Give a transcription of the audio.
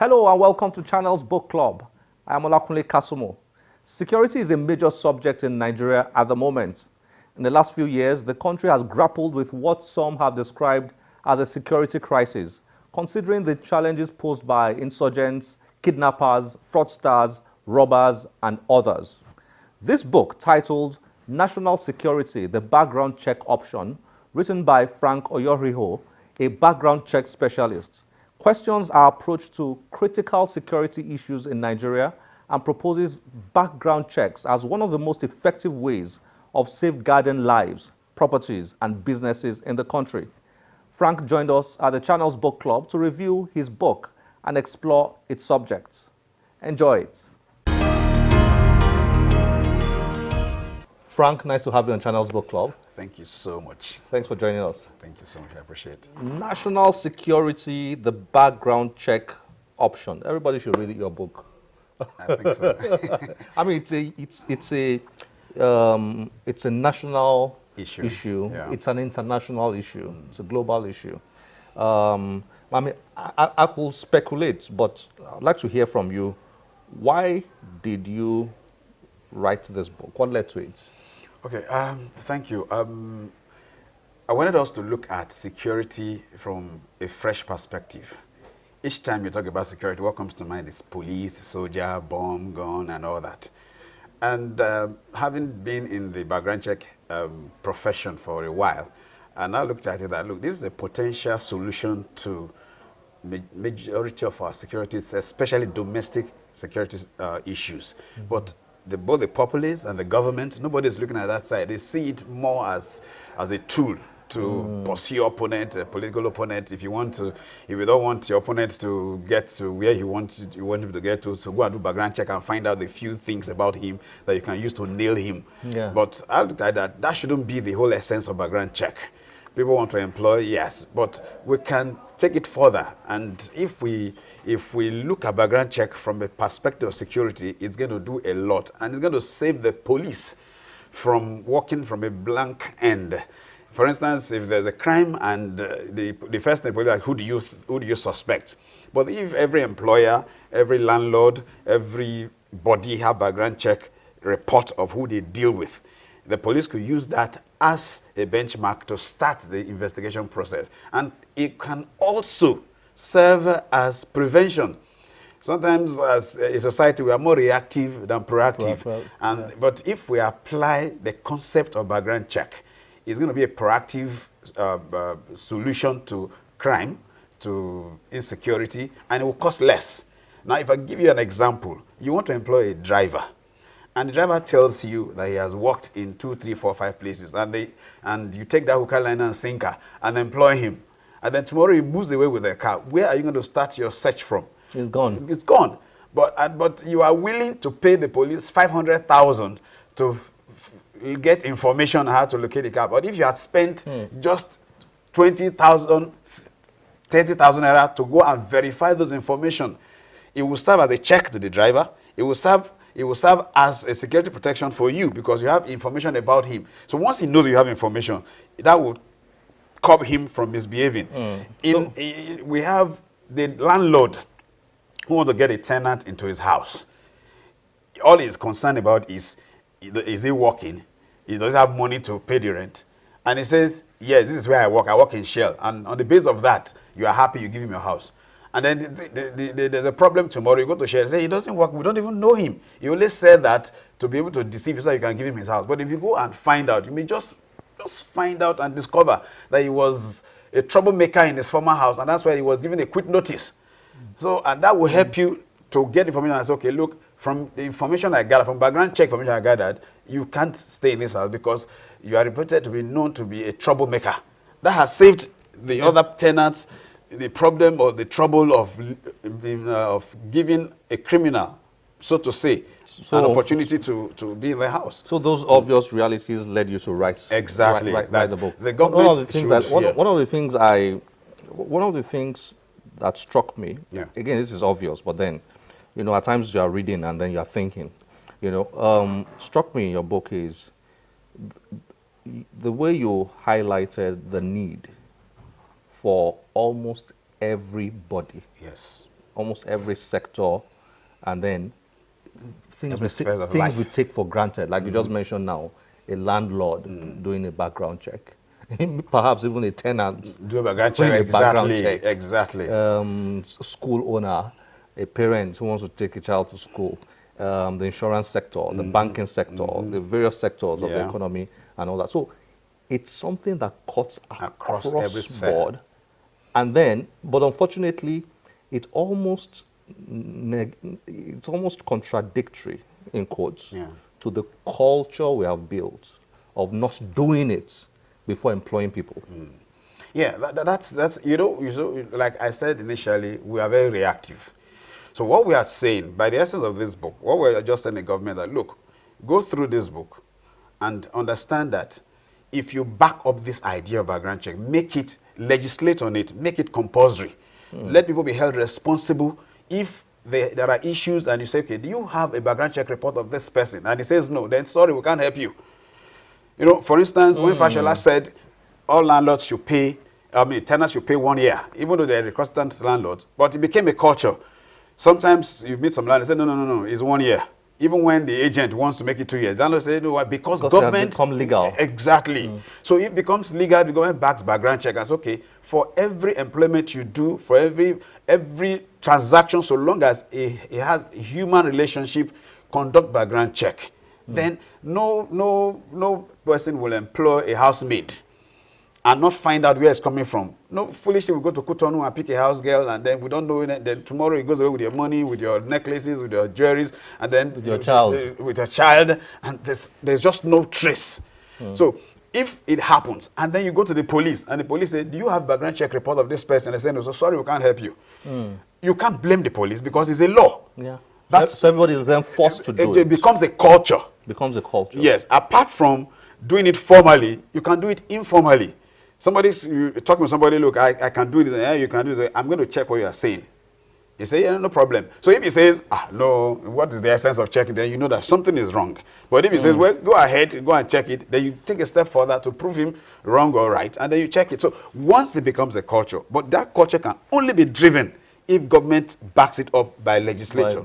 Hello and welcome to Channel's Book Club. I am Olakunle Kasumo. Security is a major subject in Nigeria at the moment. In the last few years, the country has grappled with what some have described as a security crisis, considering the challenges posed by insurgents, kidnappers, fraudsters, robbers, and others. This book, titled National Security, the Background Check Option, written by Frank Oyorhigho, a background check specialist, questions our approach to critical security issues in Nigeria and proposes background checks as one of the most effective ways of safeguarding lives, properties, and businesses in the country. Frank joined us at the Channel's Book Club to review his book and explore its subjects. Enjoy it. Frank, nice to have you on Channel's Book Club. Thank you so much. Thanks for joining us. Thank you so much. I appreciate it. National Security, the Background Check Option. Everybody should read your book. I think so. I mean, it's a national issue. Yeah. It's an international issue. It's a global issue. I mean, I could speculate, but I'd like to hear from you. Why did you write this book? What led to it? Okay, thank you. I wanted us to look at security from a fresh perspective. Each time you talk about security, what comes to mind is police, soldier, bomb, gun, and all that. And having been in the background check profession for a while, and I looked at it that, look, this is a potential solution to majority of our security, especially domestic security issues. Mm-hmm. But both the populace and the government, nobody is looking at that side. They see it more as a tool to pursue your opponent, a political opponent. If you don't want your opponent to get to where you want him to get to, so go and do background check and find out the few things about him that you can use to nail him. Yeah. But I look at that shouldn't be the whole essence of background check. People want to employ, yes, but we can take it further. And if we look at background check from a perspective of security, it's going to do a lot, and it's going to save the police from working from a blank end. For instance, if there's a crime and the first thing, like, who do you suspect? But if every employer, every landlord, everybody have background check report of who they deal with, the police could use that as a benchmark to start the investigation process. And it can also serve as prevention. Sometimes as a society, we are more reactive than proactive. But if we apply the concept of background check, it's going to be a proactive solution to crime, to insecurity, and it will cost less. Now, if I give you an example, you want to employ a driver, and the driver tells you that he has worked in 2, 3, 4, 5 places, and you take that hooker, line, and sinker and employ him. And then tomorrow he moves away with the car. Where are you going to start your search from? It's gone. It's gone. But you are willing to pay the police 500,000 to get information on how to locate the car. But if you had spent just 20,000, 30,000 naira to go and verify those information, it will serve as a check to the driver. It will serve as a security protection for you because you have information about him. So once he knows you have information, that will curb him from misbehaving. We have the landlord who wants to get a tenant into his house. All he's concerned about is he working? He doesn't have money to pay the rent. And he says, yes, this is where I work. I work in Shell. And on the basis of that, you are happy, you give him your house. And then there's a problem tomorrow. You go to Shell and say, he doesn't work. We don't even know him. He only said that to be able to deceive you so you can give him his house. But if you go and find out, you may just find out and discover that he was a troublemaker in his former house. And that's why he was given a quit notice. So, and that will help you to get information and say, okay, look, from the information I gathered, from background check information I gathered, you can't stay in this house because you are reported to be known to be a troublemaker. That has saved the other tenants the problem or the trouble of giving a criminal, so to say, an opportunity to be in the house. So those obvious realities led you to write the book. The government one of the things that struck me, again, this is obvious, but then, at times you are reading and then you are thinking, struck me in your book is the way you highlighted the need for almost everybody almost every sector, and then things Every sphere of things life. we take for granted, like you just mentioned now, a landlord doing a background check, perhaps even a tenant Do a background doing check. a background check. Exactly. School owner, a parent who wants to take a child to school, the insurance sector, the banking sector, the various sectors of the Yeah. economy and all that. So it's something that cuts Across every sphere. board. And then, but unfortunately, it's almost contradictory, in quotes, Yeah. to the culture we have built of not doing it before employing people. Yeah, that's like I said initially, we are very reactive. So what we are saying, by the essence of this book, what we're just telling the government that, look, go through this book and understand that if you back up this idea of background check, make it, legislate on it, make it compulsory. Let people be held responsible if there are issues and you say, okay, do you have a background check report of this person? And he says no, then sorry, we can't help you. You know, for instance, when Fashola said all landlords should pay, tenants should pay 1 year, even though they're reconstant landlords, but it became a culture. Sometimes you meet some landlords and say, no, it's 1 year. Even when the agent wants to make it 2 years, landlords say, no, because government... it has become legal. Exactly. So it becomes legal, the government backs background check and says, okay, for every employment you do, for every transaction, so long as it has a human relationship, conduct background check. Then no person will employ a housemaid and not find out where it's coming from. No, foolishly we go to Cotonou and pick a house girl, and then we don't know it. Then tomorrow it goes away with your money, with your necklaces, with your jewelries, and then with your child. With your child, and there's just no trace. So if it happens, and then you go to the police, and the police say, do you have background check report of this person? They say, no, so sorry, we can't help you. You can't blame the police because it's a law. Yeah. So everybody is then forced to do it. It becomes a culture. Becomes a culture. Yes, apart from doing it formally, you can do it informally. You're talking to somebody, look, I can do this, yeah, you can do this. I'm going to check what you are saying. You say, yeah, no problem. So if he says, no, what is the essence of checking? Then you know that something is wrong. But if he says, well, go ahead, go and check it, then you take a step further to prove him wrong or right, and then you check it. So once it becomes a culture, but that culture can only be driven if government backs it up by legislature.